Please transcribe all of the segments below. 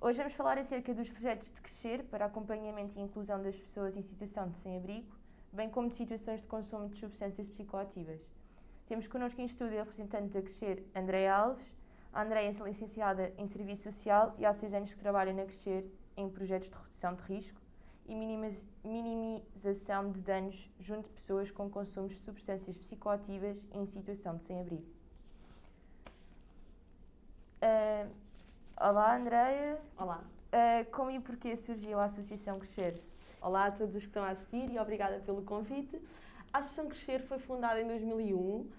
Hoje vamos falar acerca dos projetos de Crescer para acompanhamento e inclusão das pessoas em situação de sem-abrigo, bem como de situações de consumo de substâncias psicoativas. Temos connosco em estúdio a representante da Crescer, Andréia Alves. A Andréia é licenciada em Serviço Social e há 6 anos que trabalha na Crescer em projetos de redução de risco e minimização de danos junto de pessoas com consumos de substâncias psicoativas em situação de sem-abrigo. Olá, Andréia. Olá. Como e porquê surgiu a Associação Crescer? Olá a todos os que estão a seguir e obrigada pelo convite. A Associação Crescer foi fundada em 2001.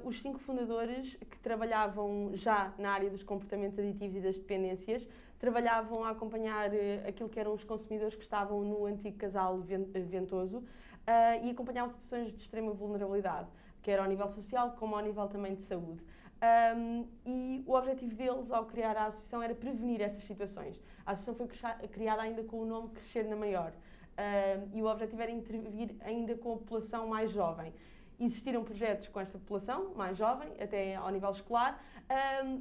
Os 5 fundadores que trabalhavam já na área dos comportamentos aditivos e das dependências trabalhavam a acompanhar aquilo que eram os consumidores que estavam no antigo casal ventoso e acompanhavam situações de extrema vulnerabilidade, quer ao nível social como ao nível também de saúde. E o objetivo deles, ao criar a associação, era prevenir estas situações. A associação foi criada ainda com o nome Crescer na Maior. E o objetivo era intervir ainda com a população mais jovem. Existiram projetos com esta população mais jovem, até ao nível escolar,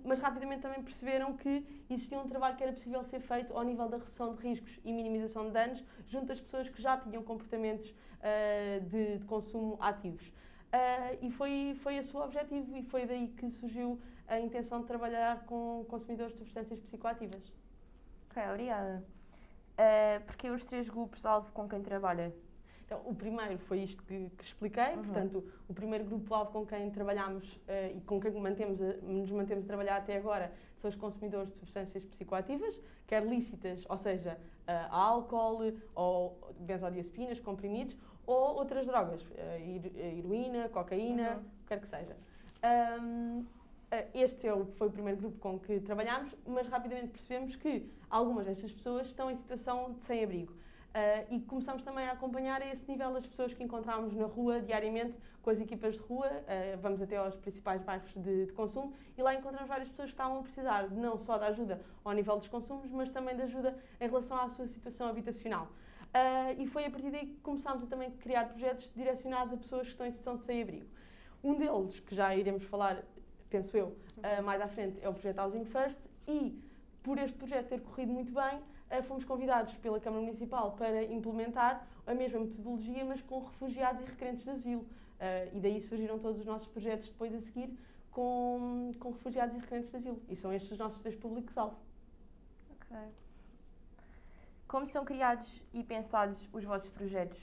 mas rapidamente também perceberam que existia um trabalho que era possível ser feito ao nível da redução de riscos e minimização de danos junto às pessoas que já tinham comportamentos de consumo ativos. E foi esse o objetivo e foi daí que surgiu a intenção de trabalhar com consumidores de substâncias psicoativas. Ok, obrigada. Porque os 3 grupos-alvo com quem trabalha? Então, o primeiro foi isto que expliquei, portanto, o primeiro grupo-alvo com quem trabalhamos e com quem nos mantemos a trabalhar até agora são os consumidores de substâncias psicoativas, quer lícitas, ou seja, álcool ou benzodiazepinas, comprimidos, ou outras drogas, heroína, cocaína, o que quer que seja. Este foi o primeiro grupo com que trabalhámos, mas rapidamente percebemos que algumas destas pessoas estão em situação de sem-abrigo. E começamos também a acompanhar a esse nível as pessoas que encontramos na rua diariamente com as equipas de rua. Vamos até aos principais bairros de consumo e lá encontramos várias pessoas que estavam a precisar não só da ajuda ao nível dos consumos, mas também de ajuda em relação à sua situação habitacional. E foi a partir daí que começámos a também criar projetos direcionados a pessoas que estão em situação de sem-abrigo. Um deles, que já iremos falar, penso eu, mais à frente, é o projeto Housing First e, por este projeto ter corrido muito bem, fomos convidados pela Câmara Municipal para implementar a mesma metodologia, mas com refugiados e requerentes de asilo. E daí surgiram todos os nossos projetos depois a seguir com refugiados e requerentes de asilo. E são estes os nossos 3 públicos-alvo. Ok. Como são criados e pensados os vossos projetos?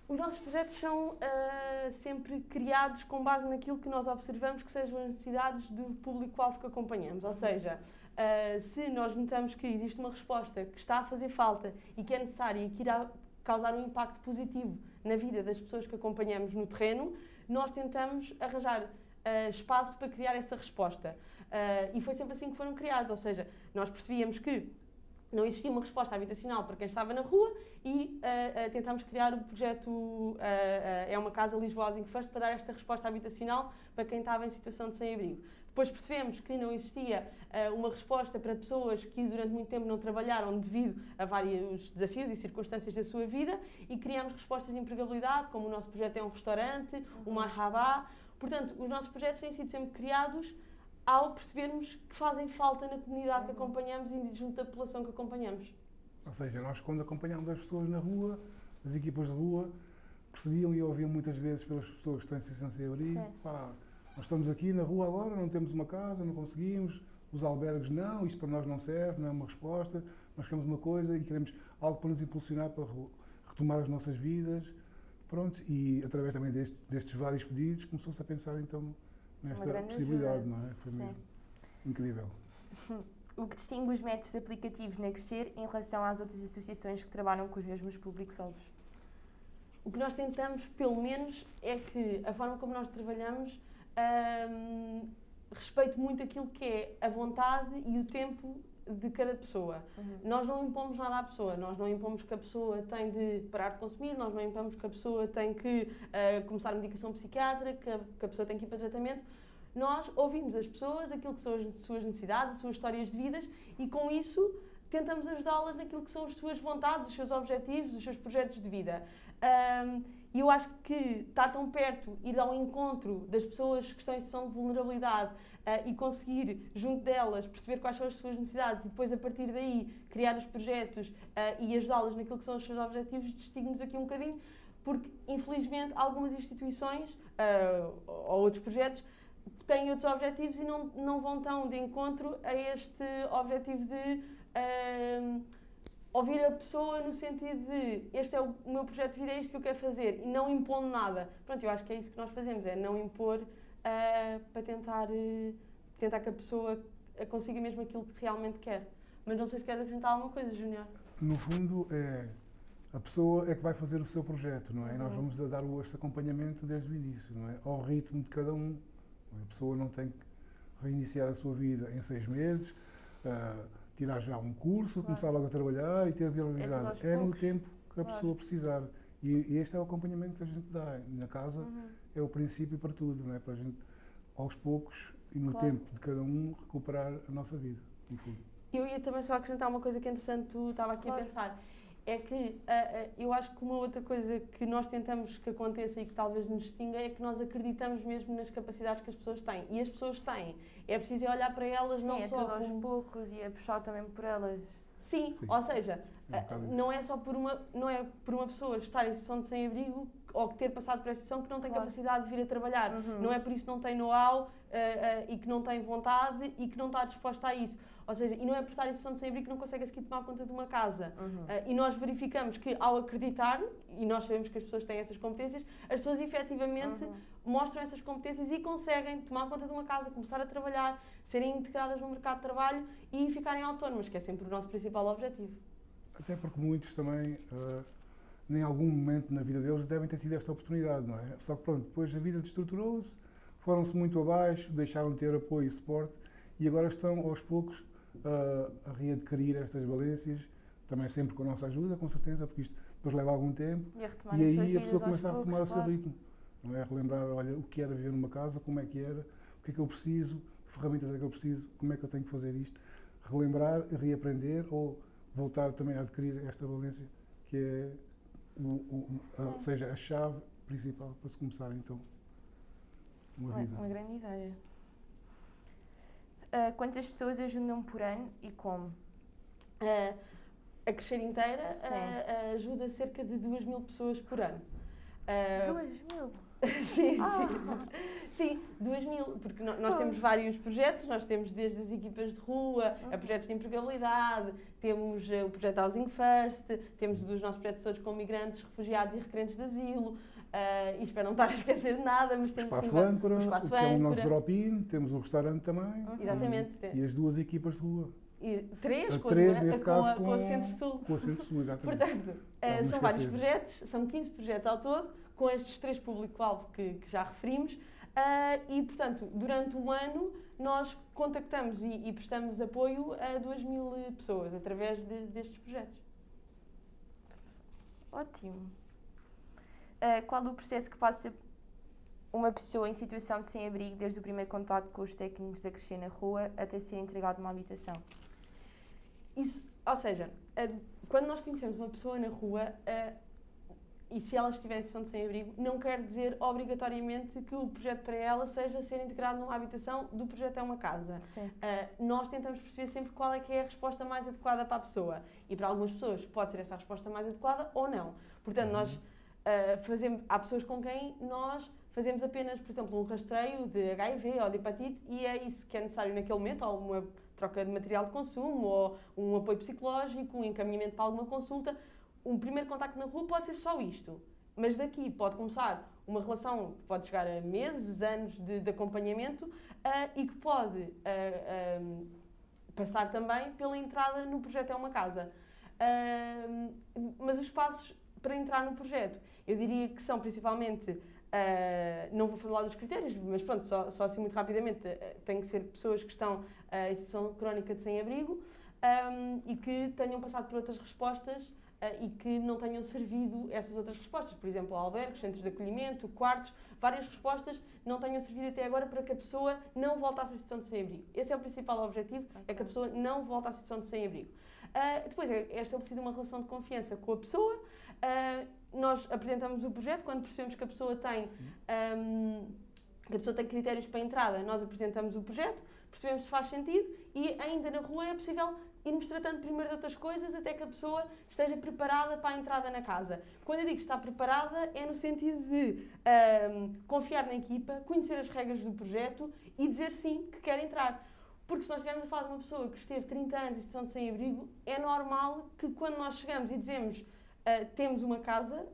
Os nossos projetos são sempre criados com base naquilo que nós observamos que sejam as necessidades do público-alvo que acompanhamos. Ou seja, se nós notamos que existe uma resposta que está a fazer falta e que é necessária e que irá causar um impacto positivo na vida das pessoas que acompanhamos no terreno, nós tentamos arranjar espaço para criar essa resposta. E foi sempre assim que foram criados, ou seja, nós percebíamos que não existia uma resposta habitacional para quem estava na rua e tentámos criar o projeto É uma Casa Lisboa Housing First para dar esta resposta habitacional para quem estava em situação de sem-abrigo. Depois percebemos que não existia uma resposta para pessoas que durante muito tempo não trabalharam devido a vários desafios e circunstâncias da sua vida e criámos respostas de empregabilidade, como o nosso projeto é um restaurante, o Marhaba. Portanto, os nossos projetos têm sido sempre criados ao percebermos que fazem falta na comunidade que acompanhamos e junto da população que acompanhamos. Ou seja, nós quando acompanhamos as pessoas na rua, as equipas de rua, percebiam e ouviam muitas vezes pelas pessoas que estão em situação de sem-abrigo, nós estamos aqui na rua agora, não temos uma casa, não conseguimos, os albergues não, isto para nós não serve, não é uma resposta, nós queremos uma coisa e queremos algo para nos impulsionar, para retomar as nossas vidas, pronto, e através também destes vários pedidos começou-se a pensar então nesta possibilidade, ajuda. não é? Foi mesmo incrível. O que distingue os métodos aplicativos na Crescer em relação às outras associações que trabalham com os mesmos públicos-alvos? O que nós tentamos, pelo menos, é que a forma como nós trabalhamos respeite muito aquilo que é a vontade e o tempo de cada pessoa. Nós não impomos nada à pessoa, nós não impomos que a pessoa tem de parar de consumir, nós não impomos que a pessoa tem que começar medicação psiquiátrica, que a pessoa tem que ir para tratamento. Nós ouvimos as pessoas, aquilo que são as suas necessidades, as suas histórias de vidas e com isso tentamos ajudá-las naquilo que são as suas vontades, os seus objetivos, os seus projetos de vida. E eu acho que estar tão perto, ir ao encontro das pessoas que estão em situação de vulnerabilidade e conseguir, junto delas, perceber quais são as suas necessidades e depois, a partir daí, criar os projetos e ajudá-las naquilo que são os seus objetivos, distingue-nos aqui um bocadinho, porque, infelizmente, algumas instituições ou outros projetos têm outros objetivos e não vão tão de encontro a este objetivo de ouvir a pessoa no sentido de este é o meu projeto de vida, é isto que eu quero fazer, e não impondo nada. Pronto, eu acho que é isso que nós fazemos, é não impor para tentar que a pessoa consiga mesmo aquilo que realmente quer. Mas não sei se queres acrescentar alguma coisa, Júnior. No fundo, a pessoa é que vai fazer o seu projeto, não é? E nós vamos dar este acompanhamento desde o início, não é? Ao ritmo de cada um. A pessoa não tem que reiniciar a sua vida em 6 meses, tirar já um curso, começar logo a trabalhar e ter viabilidade. É no tempo que a pessoa precisar. E este é o acompanhamento que a gente dá. Na casa é o princípio para tudo, não é? Para a gente, aos poucos e no tempo de cada um, recuperar a nossa vida, no fundo. Eu ia também só acrescentar uma coisa que, entretanto, tu estava aqui a pensar. É que eu acho que uma outra coisa que nós tentamos que aconteça e que talvez nos distinga é que nós acreditamos mesmo nas capacidades que as pessoas têm. E as pessoas têm. É preciso olhar para elas não só tudo aos poucos e é puxar também por elas. Sim, ou seja, não é só por uma pessoa estar em situação de sem-abrigo ou ter passado por essa situação que não tem capacidade de vir a trabalhar. Não é por isso que não tem know-how e que não tem vontade e que não está disposta a isso. Ou seja, e não é por estar em situação de sem-abrigo que não consegue sequer tomar conta de uma casa. E nós verificamos que, ao acreditar, e nós sabemos que as pessoas têm essas competências, as pessoas efetivamente mostram essas competências e conseguem tomar conta de uma casa, começar a trabalhar, serem integradas no mercado de trabalho e ficarem autónomas, que é sempre o nosso principal objetivo. Até porque muitos também, em algum momento na vida deles, devem ter tido esta oportunidade, não é? Só que pronto, depois a vida destruturou-se, foram-se muito abaixo, deixaram de ter apoio e suporte e agora estão, aos poucos, a readquirir estas valências, também sempre com a nossa ajuda, com certeza, porque isto depois leva algum tempo. E aí a pessoa começa a retomar o seu ritmo. Não é? Relembrar, olha, o que era viver numa casa, como é que era, o que é que eu preciso, que ferramentas é que eu preciso, como é que eu tenho que fazer isto. Relembrar, reaprender ou voltar também a adquirir esta valência, que é ou seja, a chave principal para se começar então uma vida. Uma grande ideia. Quantas pessoas ajudam por ano e como? A Crescer Inteira ajuda cerca de 2.000 pessoas por ano. 2.000? Sim, sim, 2.000, porque nós temos vários projetos, nós temos desde as equipas de rua, a projetos de empregabilidade, temos o projeto Housing First, temos os nossos projetos todos com migrantes, refugiados e requerentes de asilo, e espero não estar a esquecer de nada, mas temos o Espaço Âncora, que é o nosso drop-in, temos o restaurante também. Exatamente. E as 2 equipas de rua. E 3, neste caso, com o Centro-Sul. Com o Centro-Sul, exatamente. Portanto, são vários projetos, são 15 projetos ao todo, com estes 3 público-alvo que já referimos, e, portanto, durante o ano nós contactamos e prestamos apoio a 2.000 pessoas através destes projetos. Ótimo. Qual o processo que passa uma pessoa em situação de sem-abrigo desde o primeiro contato com os técnicos da Crescer na Rua até ser entregado uma habitação? Isso, ou seja, quando nós conhecemos uma pessoa na rua e se ela estiver em situação de sem-abrigo, não quer dizer obrigatoriamente que o projeto para ela seja ser integrado numa habitação do projeto é uma casa. Nós tentamos perceber sempre qual é que é a resposta mais adequada para a pessoa. E para algumas pessoas pode ser essa a resposta mais adequada ou não. Portanto, nós há pessoas com quem nós fazemos apenas, por exemplo, um rastreio de HIV ou de hepatite e é isso que é necessário naquele momento, ou uma troca de material de consumo, ou um apoio psicológico, um encaminhamento para alguma consulta. Um primeiro contacto na rua pode ser só isto, mas daqui pode começar uma relação que pode chegar a meses, anos de acompanhamento e que pode passar também pela entrada no projeto É Uma Casa. Mas os passos para entrar no projeto, eu diria que são principalmente, não vou falar dos critérios, mas pronto, só assim muito rapidamente, tem que ser pessoas que estão em situação crónica de sem-abrigo e que tenham passado por outras respostas e que não tenham servido essas outras respostas. Por exemplo, albergues, centros de acolhimento, quartos, várias respostas não tenham servido até agora para que a pessoa não voltasse à situação de sem-abrigo. Esse é o principal objetivo, é que a pessoa não volte à situação de sem-abrigo. Depois é estabelecida uma relação de confiança com a pessoa nós apresentamos o projeto, quando percebemos que a pessoa tem critérios para a entrada, nós apresentamos o projeto, percebemos se faz sentido e ainda na rua é possível irmos tratando primeiro de outras coisas até que a pessoa esteja preparada para a entrada na casa. Quando eu digo que está preparada, é no sentido de confiar na equipa, conhecer as regras do projeto e dizer sim que quer entrar. Porque se nós estivermos a falar de uma pessoa que esteve 30 anos em situação de sem-abrigo, é normal que quando nós chegamos e dizemos temos uma casa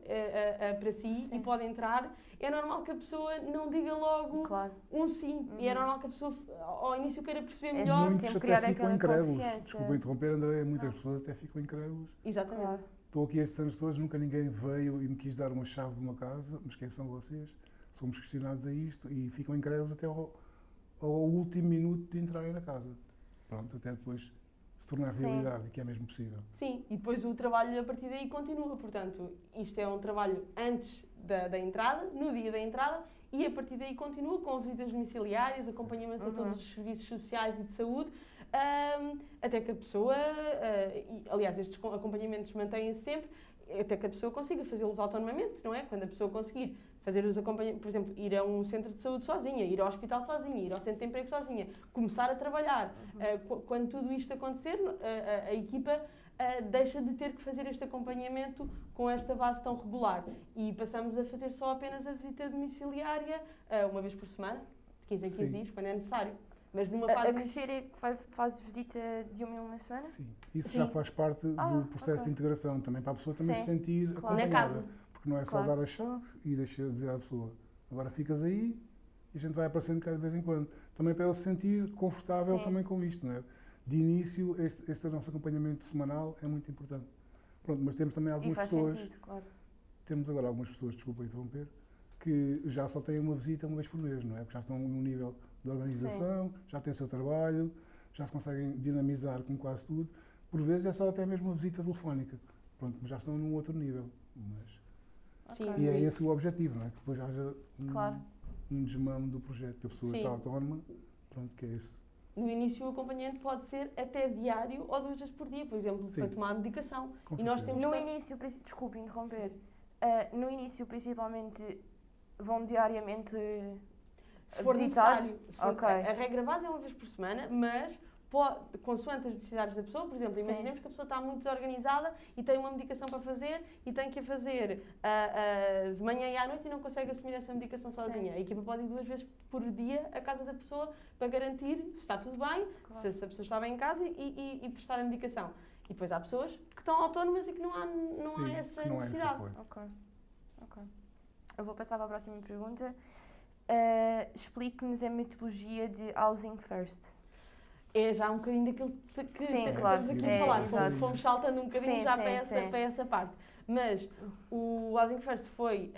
para si e pode entrar, é normal que a pessoa não diga logo um sim. E é normal que a pessoa ao início queira perceber melhor. Muitos até ficam incrédulos. Desculpa interromper, André, muitas pessoas até ficam incrédulos. Exatamente. Claro. Estou aqui estes anos todos, nunca ninguém veio e me quis dar uma chave de uma casa, mas quem são vocês? Somos questionados a isto e ficam incrédulos até ao último minuto de entrarem na casa. Pronto, até depois se tornar realidade, que é mesmo possível. Sim, e depois o trabalho a partir daí continua. Portanto, isto é um trabalho antes da entrada, no dia da entrada, e a partir daí continua com visitas domiciliárias, acompanhamento a todos os serviços sociais e de saúde, até que a pessoa, aliás, estes acompanhamentos mantêm-se sempre, até que a pessoa consiga fazê-los autonomamente, não é? Quando a pessoa conseguir fazer os acompanhamentos, por exemplo, ir a um centro de saúde sozinha, ir ao hospital sozinha, ir ao centro de emprego sozinha, começar a trabalhar. Quando tudo isto acontecer, a equipa deixa de ter que fazer este acompanhamento com esta base tão regular e passamos a fazer só apenas a visita domiciliária uma vez por semana, de 15 em 15 dias, quando é necessário. Mas numa fase... A crescer é que faz visita de uma semana? Sim, isso já faz parte do processo de integração, também para a pessoa também se sentir acompanhada. Na casa. Porque não é só dar a chave e deixar dizer à pessoa, agora ficas aí e a gente vai aparecendo cada vez em quando. Também para ele se sentir confortável também com isto, não é? De início, este nosso acompanhamento semanal é muito importante. Pronto, mas temos também algumas pessoas... Sentido, claro. Temos agora algumas pessoas, desculpa interromper, que já só têm uma visita uma vez por mês, não é? Porque já estão num nível de organização, já têm o seu trabalho, já se conseguem dinamizar com quase tudo. Por vezes é só até mesmo uma visita telefónica. Pronto, mas já estão num outro nível. E é esse o objetivo, não é? Que depois haja um desmame do projeto, que a pessoa está autónoma, pronto, que é isso. No início o acompanhamento pode ser até diário ou 2 vezes por dia, por exemplo, para tomar a medicação. E nós temos no início, desculpe interromper, no início principalmente vão diariamente se for visitar? Necessário. A regra base é uma vez por semana, mas consoante as necessidades da pessoa, por exemplo, imaginemos que a pessoa está muito desorganizada e tem uma medicação para fazer e tem que a fazer de manhã e à noite e não consegue assumir essa medicação sozinha. A equipa pode ir 2 vezes por dia à casa da pessoa para garantir se está tudo bem, se a pessoa está bem em casa e prestar a medicação. E depois há pessoas que estão autónomas e que não há essa necessidade. Ok. Eu vou passar para a próxima pergunta. Explique-nos a metodologia de Housing First. É já um bocadinho daquilo que estamos aqui a falar. Fomos saltando um bocadinho para essa parte. Mas o Housing First foi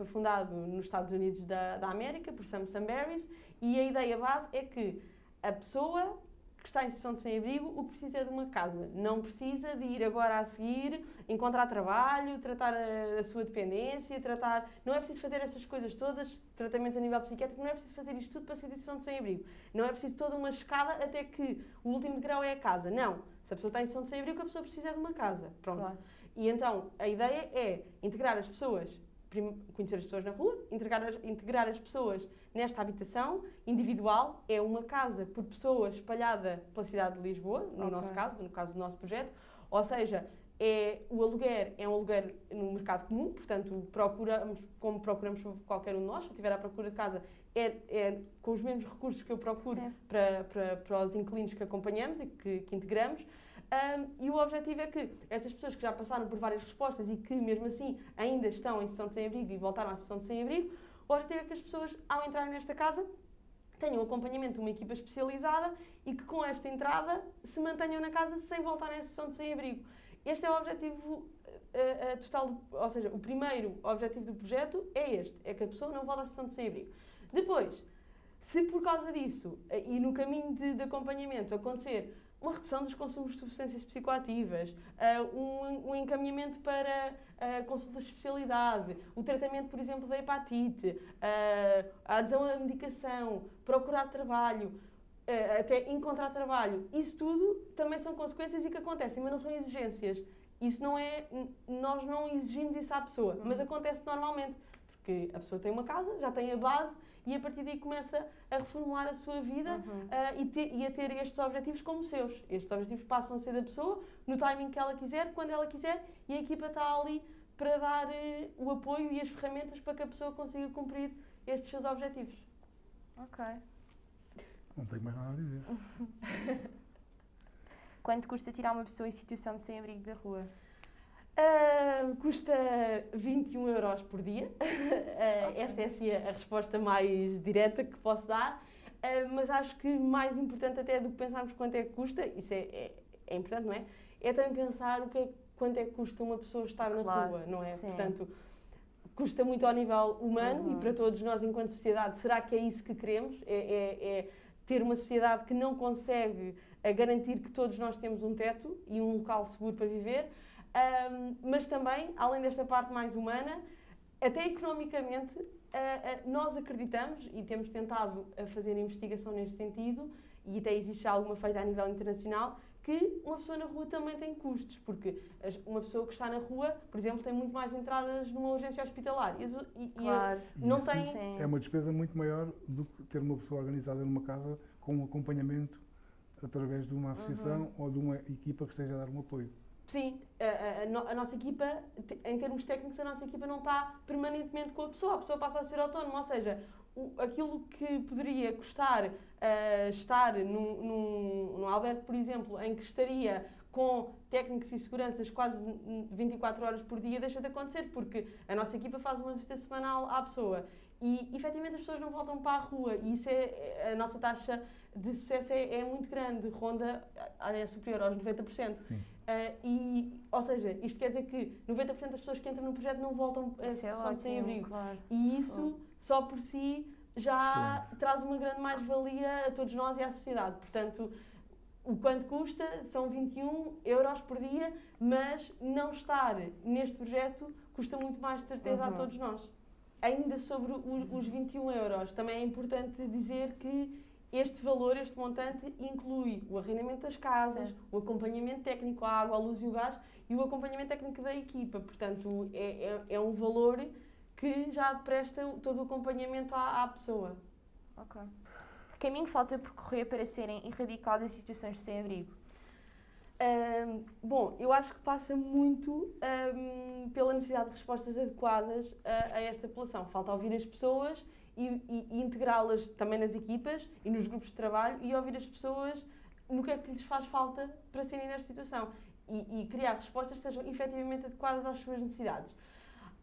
fundado nos Estados Unidos da América, por Sam Barris, e a ideia base é que a pessoa que está em situação de sem-abrigo o que precisa é de uma casa. Não precisa de ir agora a seguir, encontrar trabalho, tratar a sua dependência, não é preciso fazer estas coisas todas, tratamentos a nível psiquiátrico, não é preciso fazer isto tudo para ser em situação de sem-abrigo. Não é preciso toda uma escada até que o último degrau é a casa. Não. Se a pessoa está em situação de sem-abrigo, a pessoa precisa é de uma casa. Pronto. Claro. E então, a ideia é integrar as pessoas, conhecer as pessoas na rua, integrar as pessoas nesta habitação individual. É uma casa por pessoa espalhada pela cidade de Lisboa, no nosso caso, no caso do nosso projeto. Ou seja, o aluguer é um aluguer no mercado comum, portanto, como procuramos qualquer um de nós, se eu estiver à procura de casa, é com os mesmos recursos que eu procuro para os inquilinos que acompanhamos e que integramos. E o objetivo é que estas pessoas que já passaram por várias respostas e que, mesmo assim, ainda estão em situação de sem-abrigo e voltaram à situação de sem-abrigo, o objetivo é que as pessoas, ao entrarem nesta casa, tenham acompanhamento de uma equipa especializada e que, com esta entrada, se mantenham na casa sem voltarem à situação de sem-abrigo. Este é o objetivo total, ou seja, o primeiro objetivo do projeto é este, é que a pessoa não volte à situação de sem-abrigo. Depois, se por causa disso e no caminho de acompanhamento acontecer uma redução dos consumos de substâncias psicoativas, um encaminhamento para consultas de especialidade, o tratamento, por exemplo, da hepatite, a adesão à medicação, procurar trabalho, até encontrar trabalho, isso tudo também são consequências e que acontecem, mas não são exigências. isso não é, nós não exigimos isso à pessoa, mas acontece normalmente, porque a pessoa tem uma casa, já tem a base e a partir daí começa a reformular a sua vida e a ter estes objetivos como seus. Estes objetivos passam a ser da pessoa, no timing que ela quiser, quando ela quiser, e a equipa está ali para dar o apoio e as ferramentas para que a pessoa consiga cumprir estes seus objetivos. Ok. Não tenho mais nada a dizer. Quanto custa tirar uma pessoa em situação de sem-abrigo da rua? Custa 21 euros por dia. Esta é assim a resposta mais direta que posso dar. Mas acho que mais importante até do que pensarmos quanto é que custa, isso é importante, não é? É também pensar quanto é que custa uma pessoa estar na rua, não é? Sim. Portanto, custa muito ao nível humano e para todos nós enquanto sociedade, será que é isso que queremos? É ter uma sociedade que não consegue garantir que todos nós temos um teto e um local seguro para viver, mas também, além desta parte mais humana, até economicamente, nós acreditamos e temos tentado fazer investigação neste sentido, e até existe já alguma feita a nível internacional, que uma pessoa na rua também tem custos, porque uma pessoa que está na rua, por exemplo, tem muito mais entradas numa urgência hospitalar Claro. não Isso tem... é uma despesa muito maior do que ter uma pessoa organizada numa casa com um acompanhamento através de uma associação ou de uma equipa que esteja a dar um apoio. Sim, a nossa equipa, em termos técnicos, a nossa equipa não está permanentemente com a pessoa passa a ser autónoma, ou seja, aquilo que poderia custar estar num albergue, por exemplo, em que estaria com técnicos e seguranças quase 24 horas por dia, deixa de acontecer, porque a nossa equipa faz uma visita semanal à pessoa e, efetivamente, as pessoas não voltam para a rua e isso a nossa taxa de sucesso é muito grande, ronda, é superior aos 90%. Sim. Ou seja, isto quer dizer que 90% das pessoas que entram no projeto não voltam a situação de sem-abrigo. Claro. E isso, só por si, já Excelente. traz uma grande mais-valia a todos nós e à sociedade. Portanto, o quanto custa são 21 euros por dia, mas não estar neste projeto custa muito mais, de certeza, a todos nós. Ainda sobre os 21 euros, também é importante dizer que este valor, este montante, inclui o arrendamento das casas, o acompanhamento técnico, a água, a luz e o gás e o acompanhamento técnico da equipa. Portanto, é um valor que já presta todo o acompanhamento à pessoa. Ok. Que caminho falta percorrer para serem erradicadas situações de sem-abrigo? Bom, eu acho que passa muito pela necessidade de respostas adequadas a esta população. Falta ouvir as pessoas e integrá-las também nas equipas e nos grupos de trabalho e ouvir as pessoas no que é que lhes faz falta para serem nesta situação e criar respostas que sejam efetivamente adequadas às suas necessidades.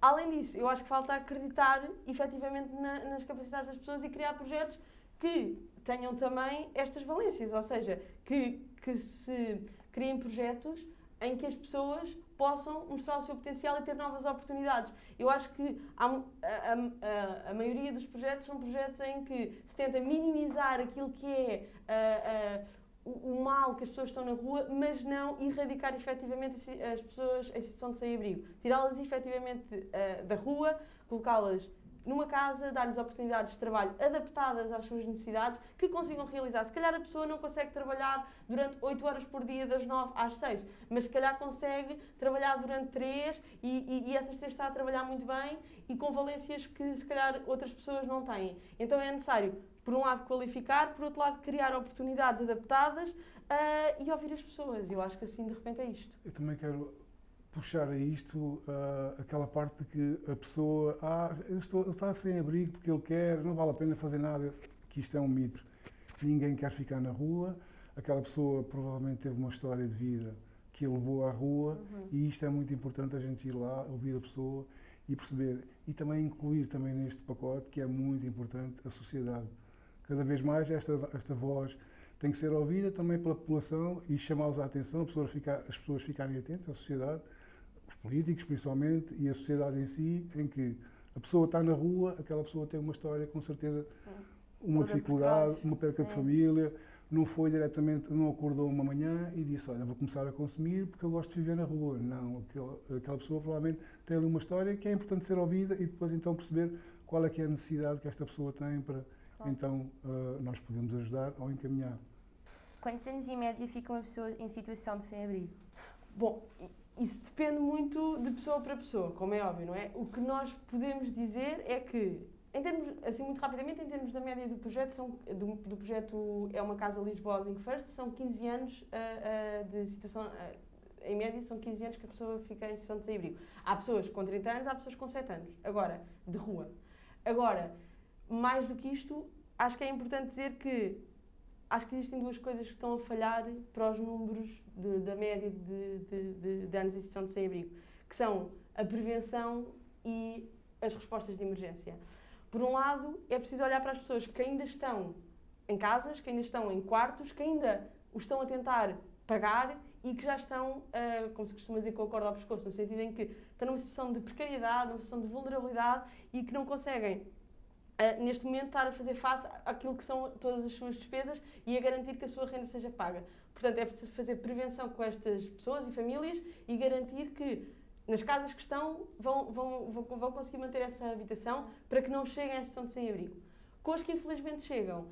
Além disso, eu acho que falta acreditar efetivamente nas capacidades das pessoas e criar projetos que tenham também estas valências, ou seja, que se criem projetos em que as pessoas possam mostrar o seu potencial e ter novas oportunidades. Eu acho que a maioria dos projetos são projetos em que se tenta minimizar aquilo que é o mal que as pessoas estão na rua, mas não erradicar efetivamente as pessoas em situação de sem-abrigo. Tirá-las efetivamente da rua, colocá-las numa casa, dar-lhes oportunidades de trabalho adaptadas às suas necessidades, que consigam realizar. Se calhar a pessoa não consegue trabalhar durante 8 horas por dia, das 9 às 6, mas se calhar consegue trabalhar durante 3 e essas 3 está a trabalhar muito bem e com valências que se calhar outras pessoas não têm. Então é necessário, por um lado, qualificar, por outro lado, criar oportunidades adaptadas e ouvir as pessoas. Eu acho que assim, de repente, é isto. Eu também quero puxar a isto aquela parte de que a pessoa ele está sem abrigo porque ele quer, não vale a pena fazer nada, que isto é um mito. Ninguém quer ficar na rua, aquela pessoa provavelmente teve uma história de vida que a levou à rua e isto é muito importante a gente ir lá, ouvir a pessoa e perceber. E também incluir também neste pacote, que é muito importante, a sociedade. Cada vez mais esta voz tem que ser ouvida também pela população e chamá-los à atenção, as pessoas ficarem atentas, a sociedade, os políticos principalmente, e a sociedade em si, em que a pessoa está na rua, aquela pessoa tem uma história, com certeza, uma dificuldade, uma perca de família, não foi diretamente, não acordou uma manhã e disse, olha, vou começar a consumir porque eu gosto de viver na rua. Não, aquela pessoa provavelmente tem ali uma história que é importante ser ouvida e depois então perceber qual é que é a necessidade que esta pessoa tem para, então, nós podemos ajudar ou encaminhar. Quantos anos em média fica uma pessoa em situação de sem-abrigo? Bom, isso depende muito de pessoa para pessoa, como é óbvio, não é? O que nós podemos dizer é que, em termos, assim muito rapidamente, em termos da média do projeto, do projeto É uma Casa Lisboa Housing First, são 15 anos de situação, em média são 15 anos que a pessoa fica em situação de sem-abrigo. Há pessoas com 30 anos, há pessoas com 7 anos, agora, de rua. Agora, mais do que isto, acho que é importante dizer que acho que existem duas coisas que estão a falhar para os números da média de anos em situação de sem-abrigo, que são a prevenção e as respostas de emergência. Por um lado, é preciso olhar para as pessoas que ainda estão em casas, que ainda estão em quartos, que ainda o estão a tentar pagar e que já estão, como se costuma dizer, com a corda ao pescoço, no sentido em que estão numa situação de precariedade, numa situação de vulnerabilidade e que não conseguem, neste momento, estar a fazer face àquilo que são todas as suas despesas e a garantir que a sua renda seja paga. Portanto, é preciso fazer prevenção com estas pessoas e famílias e garantir que nas casas que estão vão conseguir manter essa habitação para que não cheguem à situação de sem-abrigo. Com as que infelizmente chegam,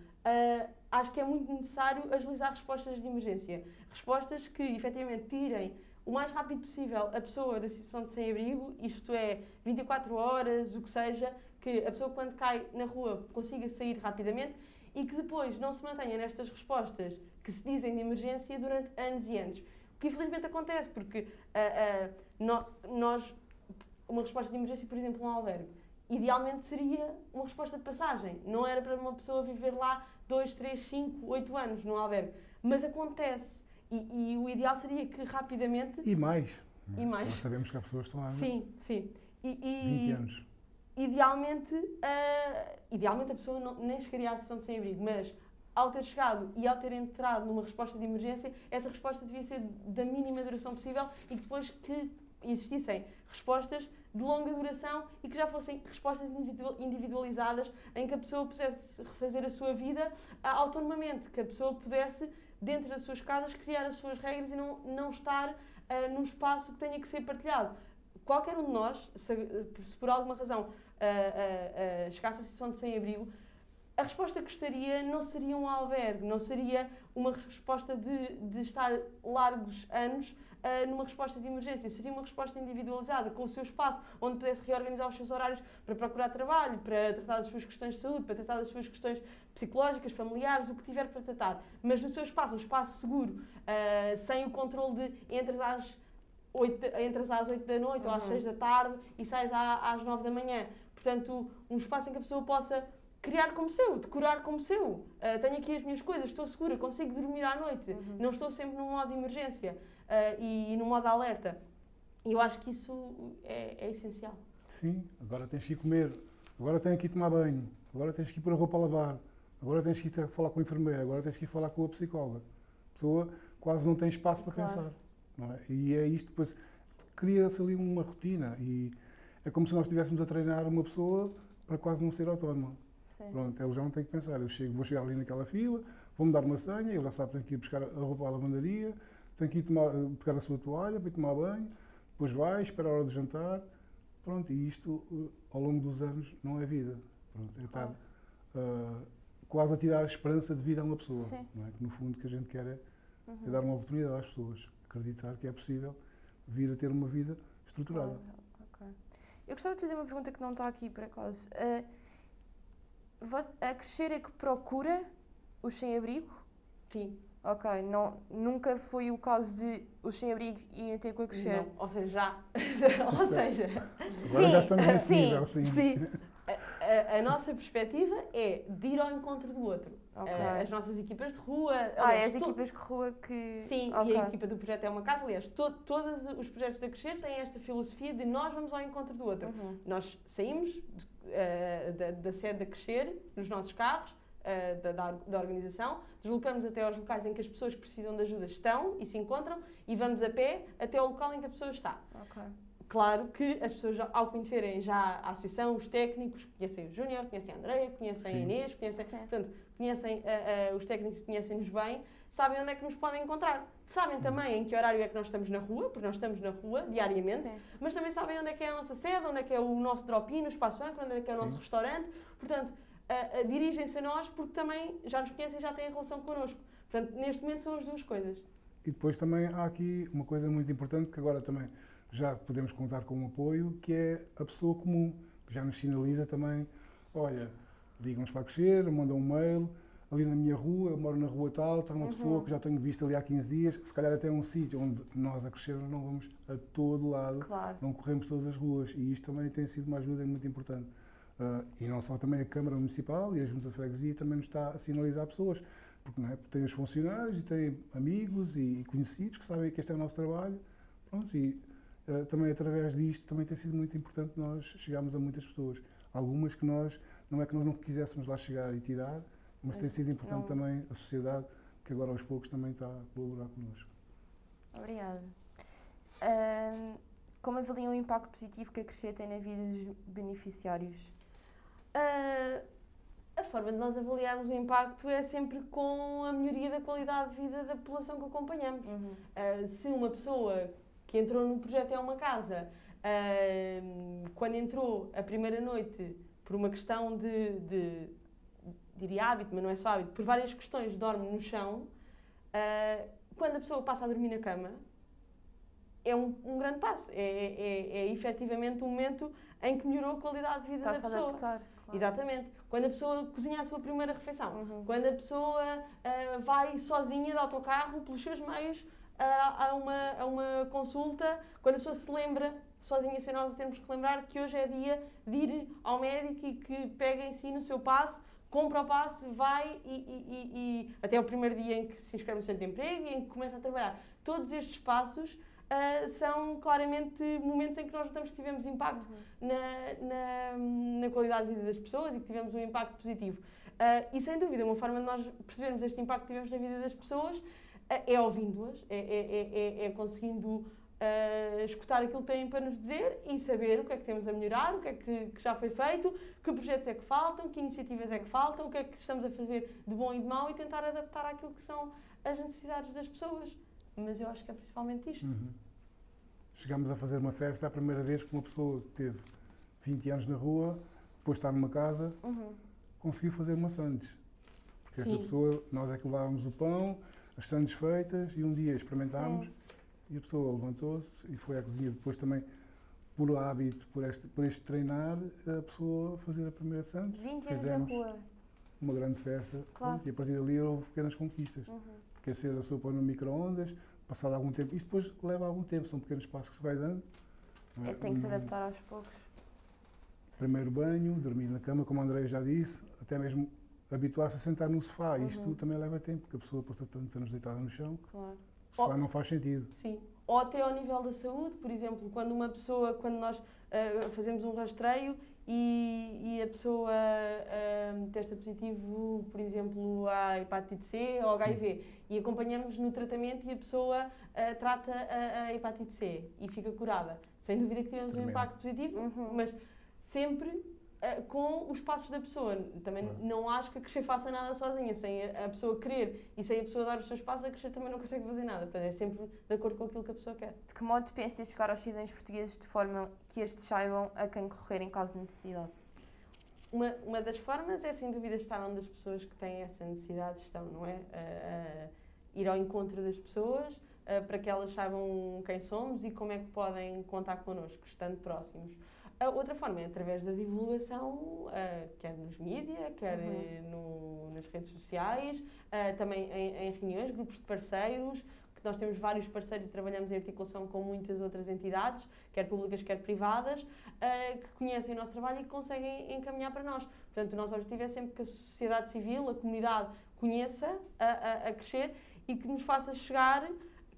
acho que é muito necessário agilizar respostas de emergência. Respostas que efetivamente tirem o mais rápido possível a pessoa da situação de sem-abrigo, isto é, 24 horas, o que seja, que a pessoa quando cai na rua consiga sair rapidamente e que depois não se mantenha nestas respostas que se dizem de emergência durante anos e anos. O que infelizmente acontece, porque uma resposta de emergência, por exemplo, um albergue, idealmente seria uma resposta de passagem. Não era para uma pessoa viver lá 2, 3, 5, 8 anos num albergue. Mas acontece. E o ideal seria que rapidamente... E mais. E mais. Nós sabemos que há pessoas que estão lá há 20 anos. Idealmente a pessoa nem chegaria à situação de sem-abrigo, mas ao ter chegado e ao ter entrado numa resposta de emergência, essa resposta devia ser da mínima duração possível e depois que existissem respostas de longa duração e que já fossem respostas individualizadas em que a pessoa pudesse refazer a sua vida autonomamente, que a pessoa pudesse, dentro das suas casas, criar as suas regras e não estar num espaço que tenha que ser partilhado. Qualquer um de nós, se por alguma razão chegasse à situação de sem-abrigo, a resposta que gostaria não seria um albergue, não seria uma resposta de estar largos anos numa resposta de emergência, seria uma resposta individualizada, com o seu espaço, onde pudesse reorganizar os seus horários para procurar trabalho, para tratar das suas questões de saúde, para tratar das suas questões psicológicas, familiares, o que tiver para tratar, mas no seu espaço, um espaço seguro, sem o controle de entras às 8 da noite ou às 6 da tarde e sais às 9 da manhã. Portanto, um espaço em que a pessoa possa criar como seu, decorar como seu. Tenho aqui as minhas coisas, estou segura, consigo dormir à noite, não estou sempre num modo de emergência e num modo de alerta. E eu acho que isso é essencial. Sim, agora tens que ir comer, agora tens que ir tomar banho, agora tens que ir pôr a roupa a lavar, agora tens que ir falar com a enfermeira, agora tens que ir falar com a psicóloga. A pessoa quase não tem espaço para pensar. Não é? E é isto, depois cria-se ali uma rotina e é como se nós estivéssemos a treinar uma pessoa para quase não ser autónoma. Sim. Pronto, ele já não tem que pensar, vou chegar ali naquela fila, vou-me dar uma senha, ele já sabe que tem que ir buscar a roupa à lavandaria, tem que ir pegar a sua toalha para ir tomar banho, depois vai, espera a hora de jantar, pronto, e isto ao longo dos anos não é vida. Pronto, é estar quase a tirar a esperança de vida a uma pessoa. Não é? Que no fundo o que a gente quer é dar uma oportunidade às pessoas, acreditar que é possível vir a ter uma vida estruturada. Okay. Eu gostava de fazer uma pergunta que não está aqui por acaso. A Crescer é que procura os sem-abrigo? Sim. Ok, nunca foi o caso de os sem-abrigo irem ter com a Crescer? Não, ou seja, já. Ou seja... Agora já estamos nesse nível, sim. A nossa perspectiva é de ir ao encontro do outro. Okay. As nossas equipas de rua... Aliás, as equipas de rua que... Sim, okay. E a equipa do projeto É uma Casa. Aliás, todos os projetos da Crescer têm esta filosofia de nós vamos ao encontro do outro. Nós saímos da sede da Crescer, nos nossos carros, da organização, deslocamos até aos locais em que as pessoas que precisam de ajuda estão e se encontram e vamos a pé até ao local em que a pessoa está. Okay. Claro que as pessoas, ao conhecerem já a associação, os técnicos, conhecem o Júnior, conhecem a Andreia, conhecem a Inês, conhecem os técnicos, conhecem-nos bem, sabem onde é que nos podem encontrar. Sabem também em que horário é que nós estamos na rua, porque nós estamos na rua diariamente, mas também sabem onde é que é a nossa sede, onde é que é o nosso drop-in, o espaço âncora, onde é que é o nosso restaurante. Portanto, dirigem-se a nós porque também já nos conhecem e já têm relação connosco. Portanto, neste momento são as duas coisas. E depois também há aqui uma coisa muito importante que agora também já podemos contar com um apoio, que é a pessoa comum, que já nos sinaliza também, olha, ligam-nos para Crescer, mandam um mail, ali na minha rua, eu moro na rua tal, está uma pessoa que já tenho visto ali há 15 dias, se calhar até é um sítio onde nós a Crescer não vamos a todo lado, Claro. não corremos todas as ruas, e isto também tem sido uma ajuda muito importante. E não só também a Câmara Municipal e a Junta de Freguesia também nos está a sinalizar pessoas, porque, não é? Porque tem os funcionários e tem amigos e conhecidos que sabem que este é o nosso trabalho, pronto, e também através disto também tem sido muito importante nós chegarmos a muitas pessoas. Algumas que nós, não é que nós não quiséssemos lá chegar e tirar, mas tem sido importante também a sociedade, que agora aos poucos também está a colaborar connosco. Obrigada. Como avaliam o impacto positivo que a Crescer tem na vida dos beneficiários? A forma de nós avaliarmos o impacto é sempre com a melhoria da qualidade de vida da população que acompanhamos. Se uma pessoa que entrou no projeto É Uma Casa, quando entrou a primeira noite, por uma questão diria hábito, mas não é só hábito, por várias questões, dorme no chão, quando a pessoa passa a dormir na cama, é um grande passo. É efetivamente um momento em que melhorou a qualidade de vida da pessoa. Está-se a adaptar. Claro. Exatamente. Quando a pessoa cozinha a sua primeira refeição, quando a pessoa vai sozinha de autocarro, pelos seus meios, a uma consulta, quando a pessoa se lembra, sozinha, sem nós temos que lembrar que hoje é dia de ir ao médico e que pega em si no seu passe, compra o passe, vai e até o primeiro dia em que se inscreve no centro de emprego e em que começa a trabalhar. Todos estes passos são claramente momentos em que nós notamos que tivemos impacto na qualidade de vida das pessoas e que tivemos um impacto positivo. E sem dúvida, uma forma de nós percebermos este impacto que tivemos na vida das pessoas é ouvindo-as, é conseguindo escutar aquilo que têm para nos dizer e saber o que é que temos a melhorar, o que é que já foi feito, que projetos é que faltam, que iniciativas é que faltam, o que é que estamos a fazer de bom e de mau e tentar adaptar àquilo que são as necessidades das pessoas. Mas eu acho que é principalmente isto. Chegámos a fazer uma festa a primeira vez que uma pessoa que teve 20 anos na rua, depois de estar numa casa, conseguiu fazer maçãs. Porque esta pessoa, nós é que levávamos o pão, as sandes feitas, e um dia experimentámos, e a pessoa levantou-se e foi à cozinha. Depois também, por hábito, por este treinar, a pessoa fazer a primeira sandes. 20 anos na rua. Uma grande festa. Claro. E a partir dali houve pequenas conquistas. Aquecer a sopa no micro-ondas, passado algum tempo. Isto depois leva algum tempo, são pequenos passos que se vai dando. Tem que se adaptar aos poucos. Primeiro banho, dormir na cama, como a Andréia já disse, até mesmo habituar-se a sentar no sofá. Isto também leva tempo, porque a pessoa passou tantos anos deitada no chão. Claro. O sofá não faz sentido. Sim. Ou até ao nível da saúde, por exemplo, quando nós fazemos um rastreio e a pessoa testa positivo, por exemplo, à hepatite C ou HIV, e acompanhamos no tratamento e a pessoa trata a hepatite C e fica curada. Sem dúvida que tivemos um impacto positivo, mas sempre com os passos da pessoa. Também não acho que a Crescer faça nada sozinha. Sem a pessoa querer e sem a pessoa dar os seus passos, a Crescer também não consegue fazer nada. É sempre de acordo com aquilo que a pessoa quer. De que modo pensas chegar aos cidadãos portugueses de forma que estes saibam a quem recorrer em caso de necessidade? Uma das formas é, sem dúvida, estar onde as pessoas que têm essa necessidade estão, não é? Ir ao encontro das pessoas para que elas saibam quem somos e como é que podem contar connosco, estando próximos. A outra forma é através da divulgação, quer nos mídias, quer nas redes sociais, também em reuniões, grupos de parceiros, que nós temos vários parceiros e trabalhamos em articulação com muitas outras entidades, quer públicas, quer privadas, que conhecem o nosso trabalho e que conseguem encaminhar para nós. Portanto, o nosso objetivo é sempre que a sociedade civil, a comunidade, conheça a Crescer e que nos faça chegar,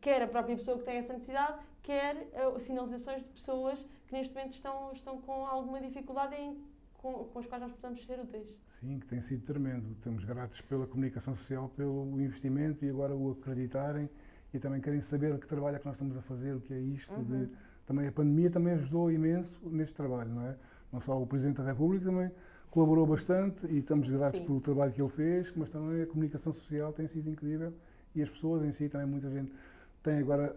quer a própria pessoa que tem essa necessidade, quer sinalizações de pessoas que neste momento estão com alguma dificuldade com as quais nós podemos ser úteis. Sim, que tem sido tremendo. Estamos gratos pela comunicação social, pelo investimento e agora o acreditarem e também querem saber que trabalho é que nós estamos a fazer, o que é isto. Também a pandemia também ajudou imenso neste trabalho, não é? Não só o Presidente da República também colaborou bastante e estamos gratos pelo trabalho que ele fez, mas também a comunicação social tem sido incrível e as pessoas em si, também muita gente tem agora...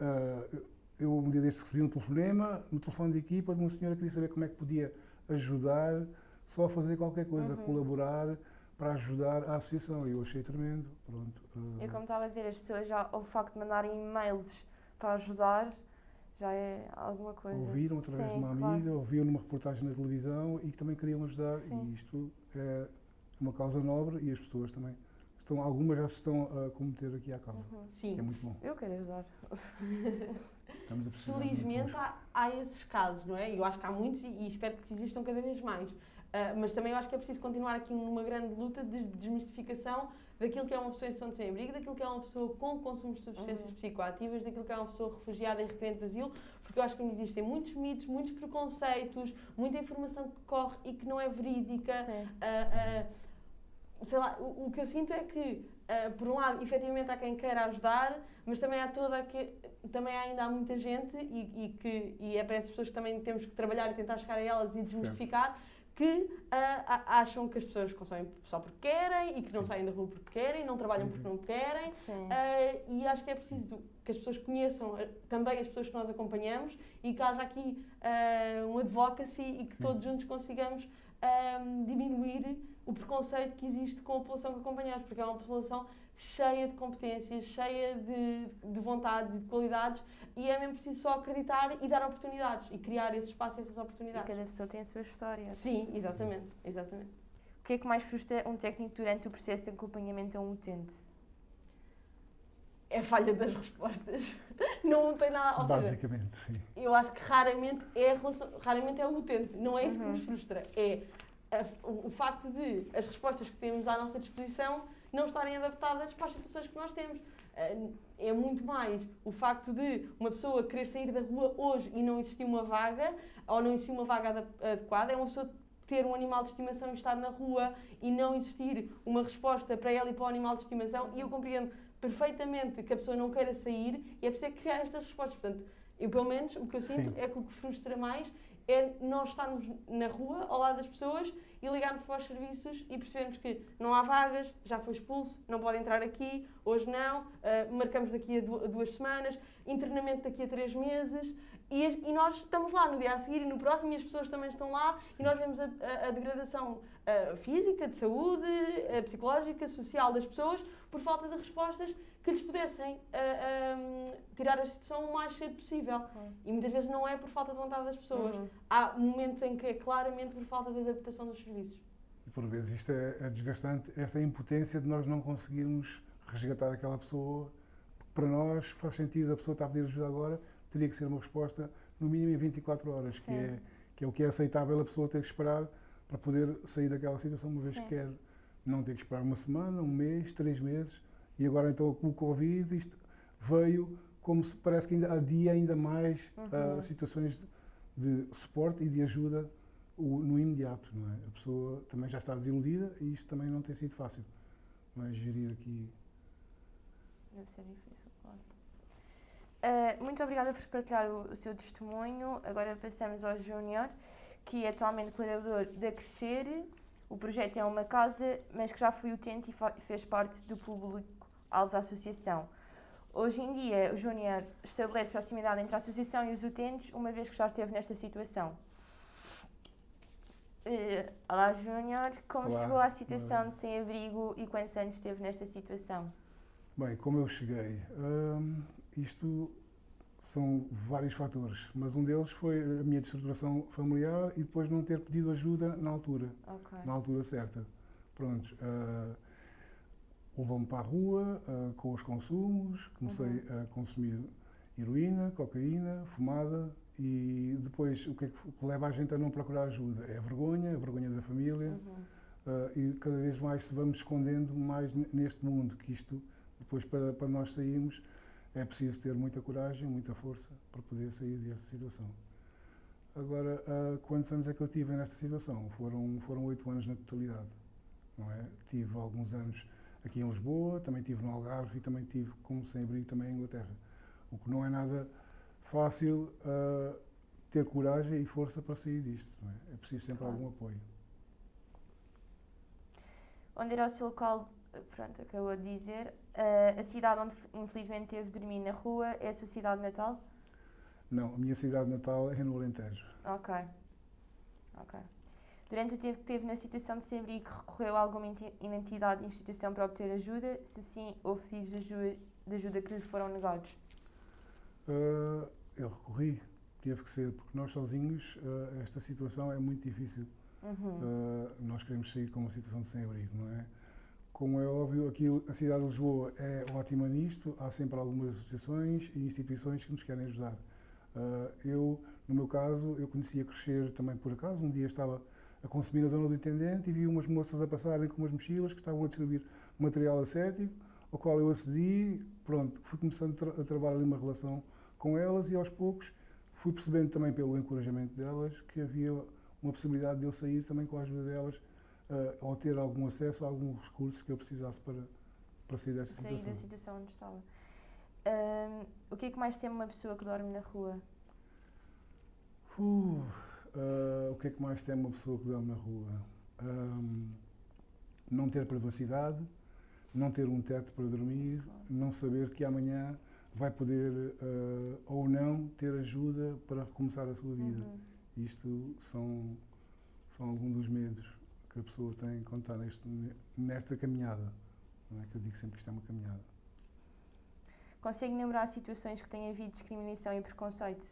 Eu um dia destes recebi um telefonema, no telefone de equipa, de uma senhora que queria saber como é que podia ajudar, só a fazer qualquer coisa, a colaborar, para ajudar a associação. Eu achei tremendo. Pronto. Eu, como estava a dizer, as pessoas já, o facto de mandarem e-mails para ajudar, já é alguma coisa. Ouviram através de uma amiga, ouviram numa reportagem na televisão e que também queriam ajudar. Sim. E isto é uma causa nobre e as pessoas também algumas já se estão a commeter aqui à causa. Sim. Que é muito bom. Eu quero ajudar. Estamos a precisar. Felizmente há esses casos, não é? Eu acho que há muitos e espero que existam cada vez mais. Mas também eu acho que é preciso continuar aqui numa grande luta de desmistificação daquilo que é uma pessoa em situação de sem-abrigo, daquilo que é uma pessoa com consumo de substâncias psicoativas, daquilo que é uma pessoa refugiada e requerente de asilo, porque eu acho que ainda existem muitos mitos, muitos preconceitos, muita informação que corre e que não é verídica. Sei lá, o que eu sinto é que, por um lado, efetivamente há quem queira ajudar, mas também também ainda há muita gente e é para essas pessoas que também temos que trabalhar e tentar chegar a elas e desmistificar, que acham que as pessoas consomem só porque querem e que não saem da rua porque querem, não trabalham porque não querem. E acho que é preciso que as pessoas conheçam também as pessoas que nós acompanhamos e que haja aqui um advocacy e que todos juntos consigamos diminuir o preconceito que existe com a população que acompanhamos, porque é uma população cheia de competências, cheia de vontades e de qualidades, e é mesmo preciso só acreditar e dar oportunidades e criar esse espaço e essas oportunidades. E cada pessoa tem a sua história. Sim, exatamente, exatamente. O que é que mais frustra um técnico durante o processo de acompanhamento a um utente? É a falha das respostas. Não tem nada... Ou basicamente, seja, sim. Eu acho que raramente é o utente. Não é isso que nos frustra. É o facto de as respostas que temos à nossa disposição não estarem adaptadas para as situações que nós temos. É muito mais o facto de uma pessoa querer sair da rua hoje e não existir uma vaga, ou não existir uma vaga adequada, é uma pessoa ter um animal de estimação e estar na rua e não existir uma resposta para ela e para o animal de estimação, e eu compreendo perfeitamente que a pessoa não queira sair e é preciso criar estas respostas. Portanto, eu pelo menos o que eu sinto é que o que frustra mais é nós estarmos na rua, ao lado das pessoas, e ligarmos para os serviços e percebermos que não há vagas, já foi expulso, não pode entrar aqui, hoje não, marcamos daqui a 2 semanas, internamento daqui a 3 meses, e nós estamos lá no dia a seguir e no próximo, e as pessoas também estão lá, e nós vemos a degradação física, de saúde, psicológica, social das pessoas, por falta de respostas que lhes pudessem tirar a situação o mais cedo possível. E muitas vezes não é por falta de vontade das pessoas. Há momentos em que é claramente por falta de adaptação dos serviços. E por vezes isto é desgastante, esta impotência de nós não conseguirmos resgatar aquela pessoa. Para nós faz sentido, a pessoa está a pedir ajuda agora, teria que ser uma resposta no mínimo em 24 horas, que é o que é aceitável a pessoa ter que esperar para poder sair daquela situação, uma vez que quer. Não ter que esperar uma semana, um mês, 3 meses. E agora então com o Covid isto veio como se parece que ainda adia ainda mais situações de suporte e de ajuda no imediato, não é? A pessoa também já está desiludida e isto também não tem sido fácil. Mas gerir aqui... Deve ser difícil, claro. Muito obrigada por partilhar o seu testemunho. Agora passamos ao Júnior, que é atualmente colaborador da Crescer. O projeto é uma casa, mas que já foi utente e fez parte do público-alvo da associação. Hoje em dia, o Júnior estabelece proximidade entre a associação e os utentes, uma vez que já esteve nesta situação. Olá, Júnior. Como chegou à situação de sem-abrigo e quantos anos esteve nesta situação? Bem, como eu cheguei? Isto são vários fatores, mas um deles foi a minha destruturação familiar e depois não ter pedido ajuda na altura, na altura certa. Pronto, levou-me para a rua com os consumos, comecei a consumir heroína, cocaína, fumada, e depois o que é que leva a gente a não procurar ajuda? É a vergonha da família, e cada vez mais se vamos escondendo mais neste mundo, que isto, depois para nós sairmos, é preciso ter muita coragem, muita força para poder sair desta situação. Agora, quantos anos é que eu tive nesta situação? Foram 8 anos na totalidade, não é? Tive alguns anos aqui em Lisboa, também tive no Algarve e também tive como sem-abrigo também em Inglaterra. O que não é nada fácil ter coragem e força para sair disto, não é? É preciso sempre algum apoio. Onde era o seu local, pronto, acabou de dizer, a cidade onde infelizmente teve de dormir na rua é a sua cidade natal? Não, a minha cidade natal é no Alentejo. Ok. Durante o tempo que esteve na situação de sem-abrigo, recorreu a alguma entidade ou instituição para obter ajuda? Se sim, houve pedidos de ajuda que lhe foram negados? Eu recorri, teve que ser, porque nós sozinhos, esta situação é muito difícil. Nós queremos sair com uma situação de sem-abrigo, não é? Como é óbvio, aqui a cidade de Lisboa é ótima nisto, há sempre algumas associações e instituições que nos querem ajudar. No meu caso, eu conhecia Crescer também por acaso, um dia estava a consumir na zona do Intendente e vi umas moças a passarem com umas mochilas que estavam a distribuir material ascético, ao qual eu acedi, pronto, fui começando a trabalhar ali uma relação com elas e aos poucos fui percebendo também pelo encorajamento delas que havia uma possibilidade de eu sair também com a ajuda delas ou ter algum acesso a alguns recursos que eu precisasse para sair dessa situação. Sair da situação onde estava. O que é que mais teme uma pessoa que dorme na rua? O que é que mais teme uma pessoa que dorme na rua? Não ter privacidade, não ter um teto para dormir, não saber que amanhã vai poder ou não ter ajuda para recomeçar a sua vida. Isto são alguns dos medos que a pessoa tem quando está nesta caminhada. Não é que eu digo sempre que isto é uma caminhada. Consegue lembrar situações que tenha havido discriminação e preconceito?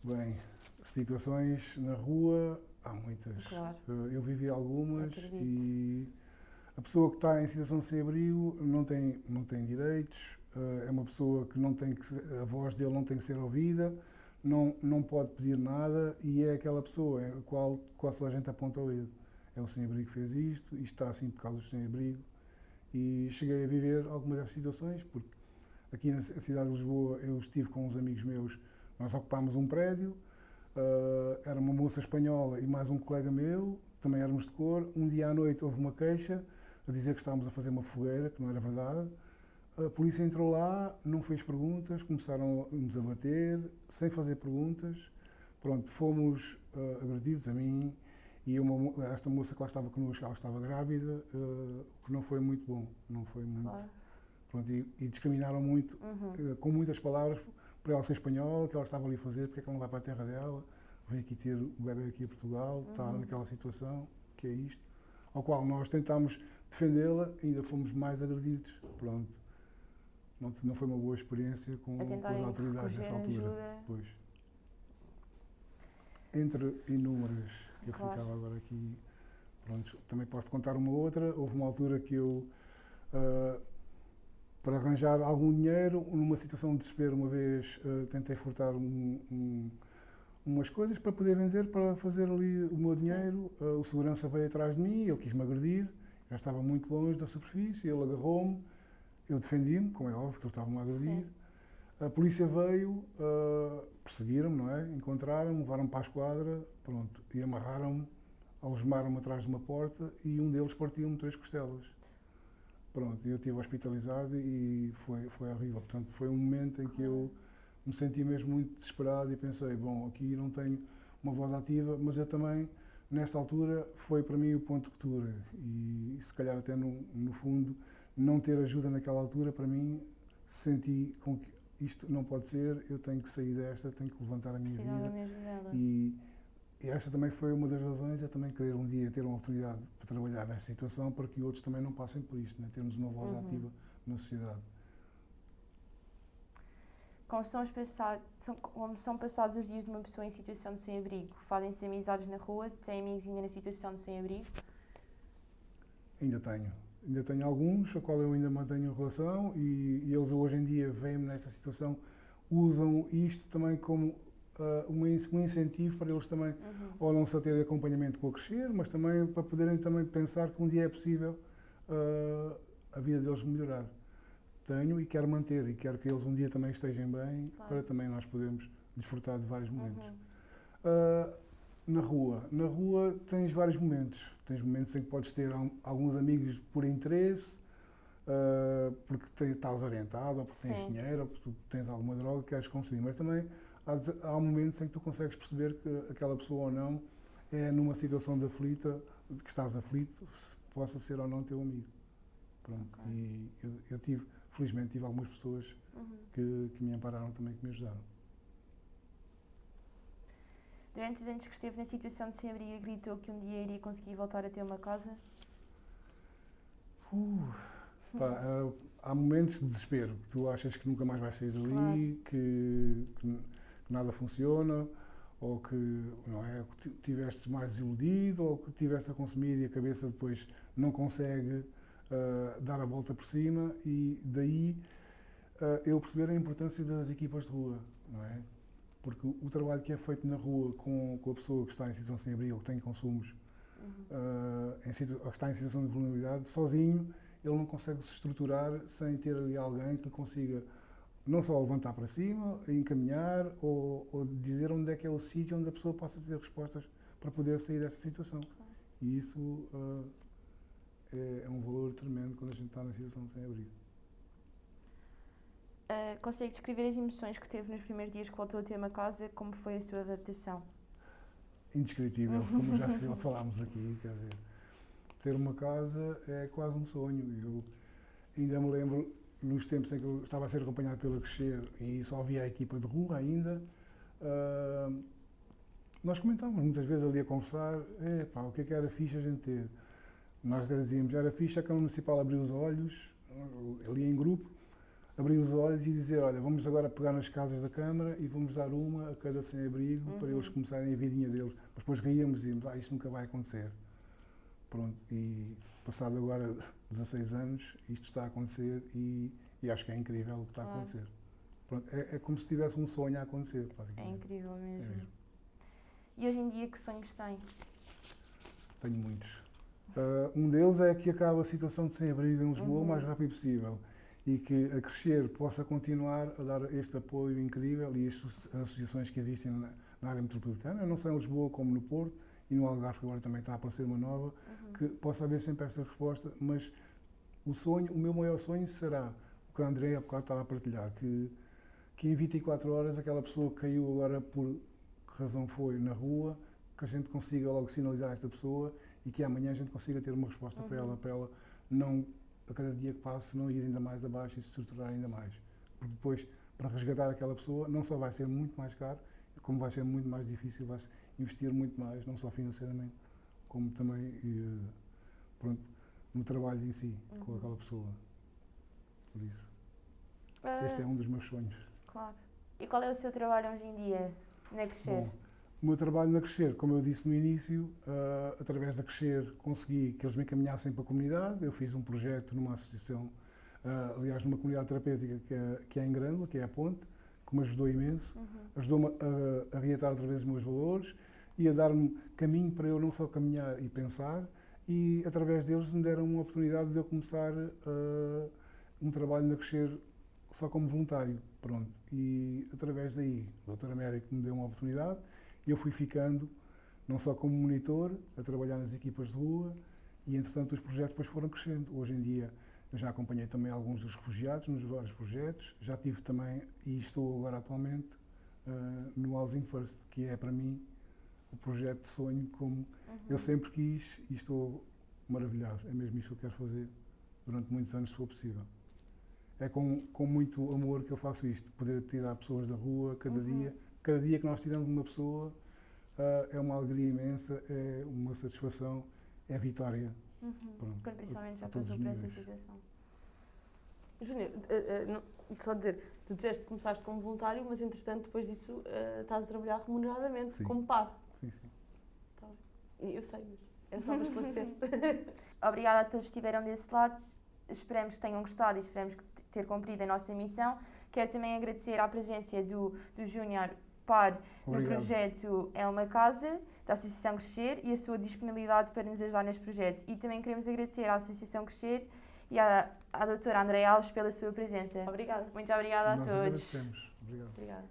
Bem, situações na rua, há muitas. Claro. Eu vivi algumas. Acredito. E a pessoa que está em situação de sem-abrigo não tem direitos, é uma pessoa que a voz dele não tem que ser ouvida, não pode pedir nada e é aquela pessoa a qual quase toda a gente aponta o dedo. É o sem-abrigo que fez isto está assim por causa do sem-abrigo. E cheguei a viver algumas dessas situações, porque aqui na cidade de Lisboa eu estive com uns amigos meus, nós ocupámos um prédio, era uma moça espanhola e mais um colega meu, também éramos de cor. Um dia à noite houve uma queixa a dizer que estávamos a fazer uma fogueira, que não era verdade. A polícia entrou lá, não fez perguntas, começaram a nos abater, sem fazer perguntas. Pronto, fomos agredidos, a mim e esta moça que lá estava connosco, ela estava grávida, o que não foi muito bom, não foi muito. Claro. Pronto, e discriminaram muito, com muitas palavras, por ela ser espanhola, que ela estava ali a fazer, porque é que ela não vai para a terra dela, vem aqui ter o bebê aqui a Portugal, está naquela situação, que é isto, ao qual nós tentámos defendê-la e ainda fomos mais agredidos. Pronto. Não foi uma boa experiência com as autoridades nessa altura. Ajuda. Pois. Entre inúmeras, eu Claro. ficava agora aqui. Pronto, também posso contar uma outra. Houve uma altura que eu, para arranjar algum dinheiro, numa situação de desespero, uma vez tentei furtar umas coisas para poder vender, para fazer ali o meu dinheiro. O segurança veio atrás de mim, ele quis-me agredir, já estava muito longe da superfície, ele agarrou-me, eu defendi-me, como é óbvio que ele estava-me a agredir. Sim. A polícia veio, perseguiram-me, não é? Encontraram-me, levaram-me para a esquadra, pronto, e amarraram-me, algemaram-me atrás de uma porta e um deles partiu-me 3 costelas. Pronto, eu estive hospitalizado e foi horrível. Portanto, foi um momento em que eu me senti mesmo muito desesperado e pensei, bom, aqui não tenho uma voz ativa, mas eu também, nesta altura, foi para mim o ponto de ruptura. E se calhar até no fundo, não ter ajuda naquela altura, para mim, senti com que isto não pode ser, eu tenho que sair desta, tenho que levantar a minha vida. Mesmo dela. E esta também foi uma das razões, é também querer um dia ter uma oportunidade para trabalhar nesta situação para que outros também não passem por isto, né? Termos uma voz ativa na sociedade. Como são passados os dias de uma pessoa em situação de sem-abrigo? Fazem-se amizades na rua? Têm amigos ainda na situação de sem-abrigo? Ainda tenho alguns, a qual eu ainda mantenho relação e eles hoje em dia veem-me nesta situação, usam isto também como um incentivo para eles também, ou não só terem acompanhamento com o Crescer, mas também para poderem também pensar que um dia é possível a vida deles melhorar. Tenho e quero manter, e quero que eles um dia também estejam bem, Claro. para também nós podermos desfrutar de vários momentos. Na rua tens vários momentos. Tens momentos em que podes ter alguns amigos por interesse, porque estás orientado, ou porque tens dinheiro, ou porque tens alguma droga que queres consumir, mas também há momentos em que tu consegues perceber que aquela pessoa ou não é numa situação de aflita, de que estás aflito, possa ser ou não teu amigo. Pronto. Okay. E eu felizmente tive algumas pessoas que me ampararam também, que me ajudaram. Durante os anos que esteve na situação de sem-abrigo, acreditou que um dia iria conseguir voltar a ter uma casa? Há momentos de desespero, que tu achas que nunca mais vais sair dali, Claro. que nada funciona, ou que, não é, que tiveste mais desiludido, ou que tiveste a consumir e a cabeça depois não consegue dar a volta por cima, e daí eu perceber a importância das equipas de rua, não é? Porque o trabalho que é feito na rua com a pessoa que está em situação de sem-abrigo, que tem consumos, que está em situação de vulnerabilidade, sozinho, ele não consegue se estruturar sem ter ali alguém que consiga não só levantar para cima, encaminhar ou dizer onde é que é o sítio onde a pessoa possa ter respostas para poder sair dessa situação. E isso é um valor tremendo quando a gente está na situação de sem-abrigo. Consegue descrever as emoções que teve nos primeiros dias que voltou a ter uma casa? Como foi a sua adaptação? Indescritível, como já falámos aqui, quer dizer, ter uma casa é quase um sonho. Eu ainda me lembro, nos tempos em que eu estava a ser acompanhado pela Crescer e só havia a equipa de rua ainda, nós comentávamos muitas vezes ali a conversar, o que é que era fixe a gente ter? Nós até dizíamos, era fixe a Câmara Municipal abrir os olhos, ali em grupo, abrir os olhos e dizer, olha, vamos agora pegar nas casas da Câmara e vamos dar uma a cada sem-abrigo para eles começarem a vidinha deles. Mas depois ríamos e dizíamos, isto nunca vai acontecer. Pronto, e passado agora 16 anos, isto está a acontecer e acho que é incrível o que está a acontecer. Pronto, é como se tivesse um sonho a acontecer. É incrível mesmo. É mesmo. E hoje em dia, que sonhos tem? Tenho muitos. Um deles é que acabe a situação de sem-abrigo em Lisboa o mais rápido possível e que a Crescer possa continuar a dar este apoio incrível e as associações que existem na área metropolitana, não só em Lisboa como no Porto e no Algarve, que agora também está a aparecer uma nova, que possa haver sempre esta resposta, mas o meu maior sonho será o que a Andréia há bocado estava a partilhar, que em 24 horas aquela pessoa que caiu agora por que razão foi na rua, que a gente consiga logo sinalizar esta pessoa e que amanhã a gente consiga ter uma resposta para ela não, a cada dia que passe, não ir ainda mais abaixo e se estruturar ainda mais. Porque depois, para resgatar aquela pessoa, não só vai ser muito mais caro, como vai ser muito mais difícil, vai-se investir muito mais, não só financeiramente, como também no trabalho em si, com aquela pessoa. Por isso, este é um dos meus sonhos. Claro. E qual é o seu trabalho hoje em dia na Crescer? Bom, o meu trabalho na Crescer, como eu disse no início, através da Crescer consegui que eles me encaminhassem para a comunidade. Eu fiz um projeto numa associação, aliás, numa comunidade terapêutica que é em Grândola, que é a Ponte, que me ajudou imenso. Ajudou-me a reatar outra vez os meus valores e a dar-me caminho para eu não só caminhar e pensar, e através deles me deram uma oportunidade de eu começar um trabalho na Crescer só como voluntário. Pronto. E através daí, o Dr. Américo me deu uma oportunidade e eu fui ficando não só como monitor, a trabalhar nas equipas de rua, e entretanto os projetos depois foram crescendo. Hoje em dia eu já acompanhei também alguns dos refugiados nos vários projetos, já tive também, e estou agora atualmente, no Housing First, que é para mim o projeto de sonho, como eu sempre quis, e estou maravilhado. É mesmo isso que eu quero fazer durante muitos anos, se for possível. É com muito amor que eu faço isto, poder tirar pessoas da rua cada dia que nós tiramos uma pessoa é uma alegria imensa, é uma satisfação, é vitória. Quando principalmente já passou por essa situação. Júnior, só dizer, tu disseste que começaste como voluntário, mas entretanto depois disso estás a trabalhar remuneradamente, como par. Sim. Tá bem. Eu sei, mas era só para esclarecer. Obrigada a todos que estiveram desse lado. Esperamos que tenham gostado e esperamos ter cumprido a nossa missão. Quero também agradecer a presença do Júnior Par no projeto É Uma Casa, da Associação Crescer, e a sua disponibilidade para nos ajudar neste projeto. E também queremos agradecer à Associação Crescer e à doutora Andréia Alves pela sua presença. Obrigada. Muito obrigada a todos. Nós agradecemos. Obrigado. Obrigada.